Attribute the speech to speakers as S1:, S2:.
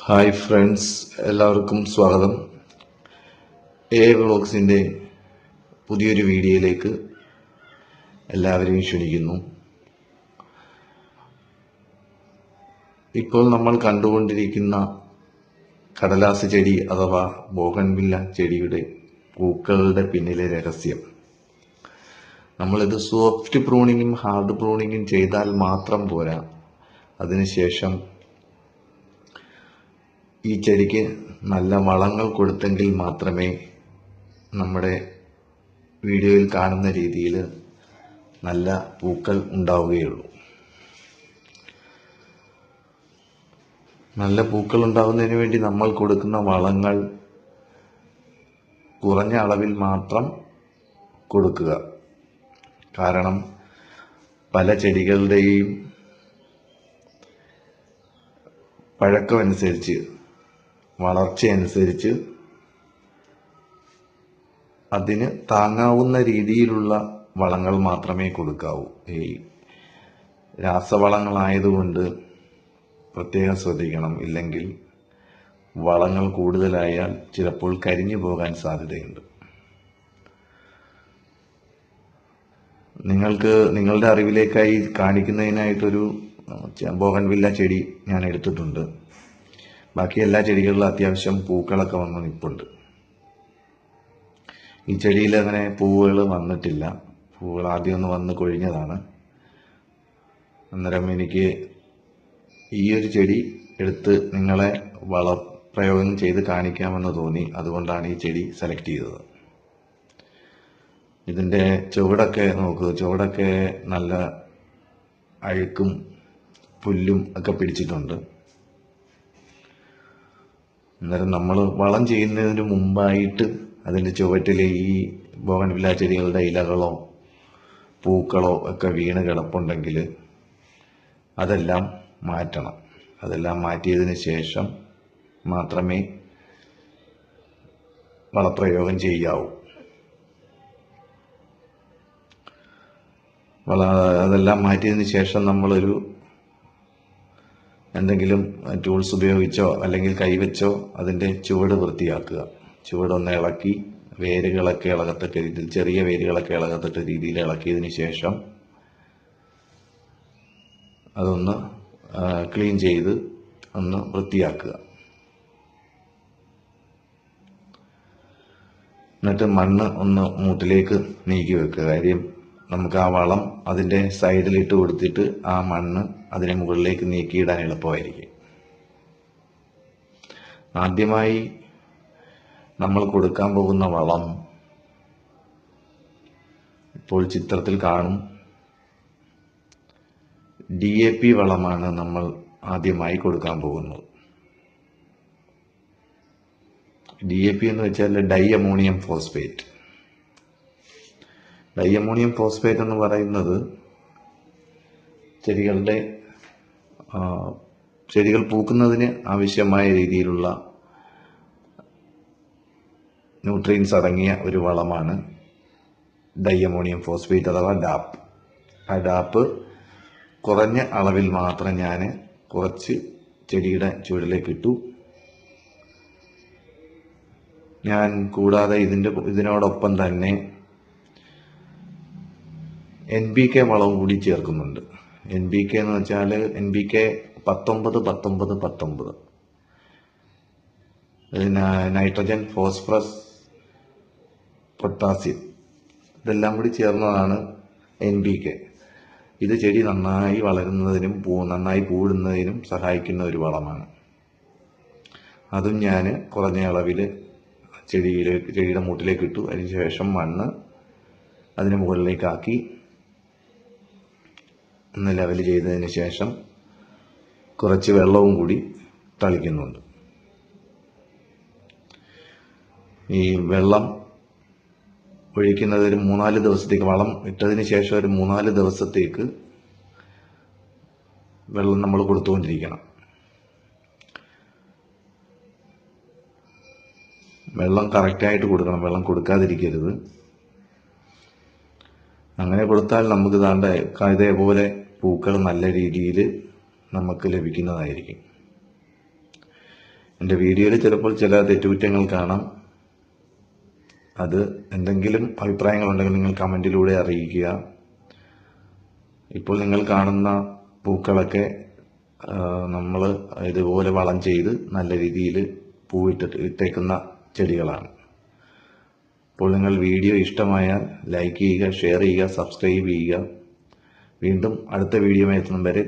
S1: Hi friends, എല്ലാവർക്കും സ്വാഗതം. വ്ളോഗ്സിൻ്റെ പുതിയൊരു വീഡിയോയിലേക്ക് എല്ലാവരെയും ക്ഷണിക്കുന്നു. ഇപ്പോൾ നമ്മൾ കണ്ടുകൊണ്ടിരിക്കുന്ന കടലാസ് ചെടി അഥവാ ബോഗൺവില്ല ചെടിയുടെ പൂക്കളുടെ പിന്നിലെ രഹസ്യം, നമ്മളിത് സോഫ്റ്റ് പ്രൂണിങ്ങും ഹാർഡ് പ്രൂണിങ്ങും ചെയ്താൽ മാത്രം പോരാ. അതിനുശേഷം ഈ ചെടിക്ക് നല്ല വളങ്ങൾ കൊടുത്തെങ്കിൽ മാത്രമേ നമ്മുടെ വീഡിയോയിൽ കാണുന്ന രീതിയിൽ നല്ല പൂക്കൾ ഉണ്ടാവുകയുള്ളൂ. നല്ല പൂക്കൾ ഉണ്ടാവുന്നതിന് വേണ്ടി നമ്മൾ കൊടുക്കുന്ന വളങ്ങൾ കുറഞ്ഞ അളവിൽ മാത്രം കൊടുക്കുക. കാരണം പല ചെടികളുടെയും പഴക്കമനുസരിച്ച്, വളർച്ചയനുസരിച്ച് അതിന് താങ്ങാവുന്ന രീതിയിലുള്ള വളങ്ങൾ മാത്രമേ കൊടുക്കാവൂ. ഈ രാസവളങ്ങളായതുകൊണ്ട് പ്രത്യേകം ശ്രദ്ധിക്കണം. ഇല്ലെങ്കിൽ വളങ്ങൾ കൂടുതലായാൽ ചിലപ്പോൾ കരിഞ്ഞു പോകാൻ സാധ്യതയുണ്ട്. നിങ്ങൾക്ക് നിങ്ങളുടെ അറിവിലേക്കായി കാണിക്കുന്നതിനായിട്ടൊരു ബോഗൺവില്ല ചെടി ഞാൻ എടുത്തിട്ടുണ്ട്. ബാക്കി എല്ലാ ചെടികളിലും അത്യാവശ്യം പൂക്കളൊക്കെ വന്ന് നിൽപ്പുണ്ട്. ഈ ചെടിയിൽ അങ്ങനെ പൂവുകൾ വന്നിട്ടില്ല. പൂവുകൾ ആദ്യം ഒന്ന് വന്ന് കൊഴിഞ്ഞതാണ്. അന്നേരം എനിക്ക് ഈ ഒരു ചെടി എടുത്ത് നിങ്ങളെ വളപ്രയോഗം ചെയ്ത് കാണിക്കാമെന്ന് തോന്നി. അതുകൊണ്ടാണ് ഈ ചെടി സെലക്ട് ചെയ്തത്. ഇതിൻ്റെ ചുവടൊക്കെ നോക്കൂ. ചുവടൊക്കെ നല്ല അഴുക്കും പുല്ലും ഒക്കെ പിടിച്ചിട്ടുണ്ട്. അന്നേരം നമ്മൾ വളം ചെയ്യുന്നതിന് മുമ്പായിട്ട് അതിൻ്റെ ചുവട്ടിലെ ഈ ബോഗൺവില്ല ചെടികളുടെ ഇലകളോ പൂക്കളോ ഒക്കെ വീണ് കിടപ്പുണ്ടെങ്കിൽ അതെല്ലാം മാറ്റണം. അതെല്ലാം മാറ്റിയതിന് ശേഷം മാത്രമേ വളപ്രയോഗം ചെയ്യാവൂ. അതെല്ലാം മാറ്റിയതിന് ശേഷം നമ്മളൊരു എന്തെങ്കിലും ടൂൾസ് ഉപയോഗിച്ചോ അല്ലെങ്കിൽ കൈവച്ചോ അതിൻ്റെ ചുവട് വൃത്തിയാക്കുക. ചുവടൊന്ന് ഇളക്കി വേരുകളൊക്കെ ഇളകത്തക്ക രീതിയിൽ, ചെറിയ വേരുകളൊക്കെ ഇളകത്തക്ക രീതിയിൽ ഇളക്കിയതിന് ശേഷം അതൊന്ന് ക്ലീൻ ചെയ്ത് ഒന്ന് വൃത്തിയാക്കുക. എന്നിട്ട് മണ്ണ് ഒന്ന് മൂട്ടിലേക്ക് നീക്കി വെക്കുക. കാര്യം നമുക്ക് ആ വളം അതിൻ്റെ സൈഡിലിട്ട് കൊടുത്തിട്ട് ആ മണ്ണ് അതിനെ മുകളിലേക്ക് നീക്കിയിടാൻ എളുപ്പമായിരിക്കും. ആദ്യമായി നമ്മൾ കൊടുക്കാൻ പോകുന്ന വളം ഇപ്പോൾ ചിത്രത്തിൽ കാണും. DAP വളമാണ് നമ്മൾ ആദ്യമായി കൊടുക്കാൻ പോകുന്നത്. DAP എന്ന് വെച്ചാൽ dye ammonium phosphate. Dye ammonium phosphate എന്ന് പറയുന്നത് ചെടികൾ പൂക്കുന്നതിന് ആവശ്യമായ രീതിയിലുള്ള ന്യൂട്രിയൻസ് അടങ്ങിയ ഒരു വളമാണ് ഡൈ അമോണിയം ഫോസ്ഫേറ്റ് അഥവാ DAP. ആ DAP കുറഞ്ഞ അളവിൽ മാത്രം ഞാൻ കുറച്ച് ചെടിയുടെ ചുവടിലേക്ക് ഇട്ടു. ഞാൻ കൂടാതെ ഇതിനോടൊപ്പം തന്നെ NPK വളവും കൂടി ചേർക്കുന്നുണ്ട്. NPK എന്ന് വെച്ചാൽ NPK 19-19-19. നൈട്രജൻ, ഫോസ്ഫറസ്, പൊട്ടാസ്യം ഇതെല്ലാം കൂടി ചേർന്നതാണ് NPK. ഇത് ചെടി നന്നായി വളരുന്നതിനും നന്നായി പൂടുന്നതിനും സഹായിക്കുന്ന ഒരു വളമാണ്. അതും ഞാൻ കുറഞ്ഞ അളവിൽ ചെടിയുടെ മൂട്ടിലേക്ക് ഇട്ടു. അതിനുശേഷം മണ്ണ് അതിന് മുകളിലേക്കാക്കി ഒന്ന് ലെവൽ ചെയ്തതിന് ശേഷം കുറച്ച് വെള്ളവും കൂടി തളിക്കുന്നുണ്ട്. ഈ വെള്ളം ഒഴിക്കുന്നത് ഒരു 3-4 ദിവസത്തേക്ക്, വളം ഇട്ടതിന് ശേഷം ഒരു 3-4 ദിവസത്തേക്ക് വെള്ളം നമ്മൾ കൊടുത്തുകൊണ്ടിരിക്കണം. വെള്ളം കറക്റ്റായിട്ട് കൊടുക്കണം. വെള്ളം കൊടുക്കാതിരിക്കരുത്. അങ്ങനെ കൊടുത്താൽ നമുക്ക് ഇതേപോലെ പൂക്കൾ നല്ല രീതിയിൽ നമുക്ക് ലഭിക്കുന്നതായിരിക്കും. എൻ്റെ വീഡിയോയിൽ ചിലപ്പോൾ ചില തെറ്റുകുറ്റങ്ങൾ കാണാം. അത് എന്തെങ്കിലും അഭിപ്രായങ്ങളുണ്ടെങ്കിൽ നിങ്ങൾ കമൻറ്റിലൂടെ അറിയിക്കുക. ഇപ്പോൾ നിങ്ങൾ കാണുന്ന പൂക്കളൊക്കെ നമ്മൾ ഇതുപോലെ വളം ചെയ്ത് നല്ല രീതിയിൽ ഇട്ടേക്കുന്ന ചെടികളാണ്. അപ്പോൾ നിങ്ങൾ വീഡിയോ ഇഷ്ടമായാൽ ലൈക്ക് ചെയ്യുക, ഷെയർ ചെയ്യുക, സബ്സ്ക്രൈബ് ചെയ്യുക. വീണ്ടും അടുത്ത വീഡിയോയുമായി എത്തുന്നതുവരെ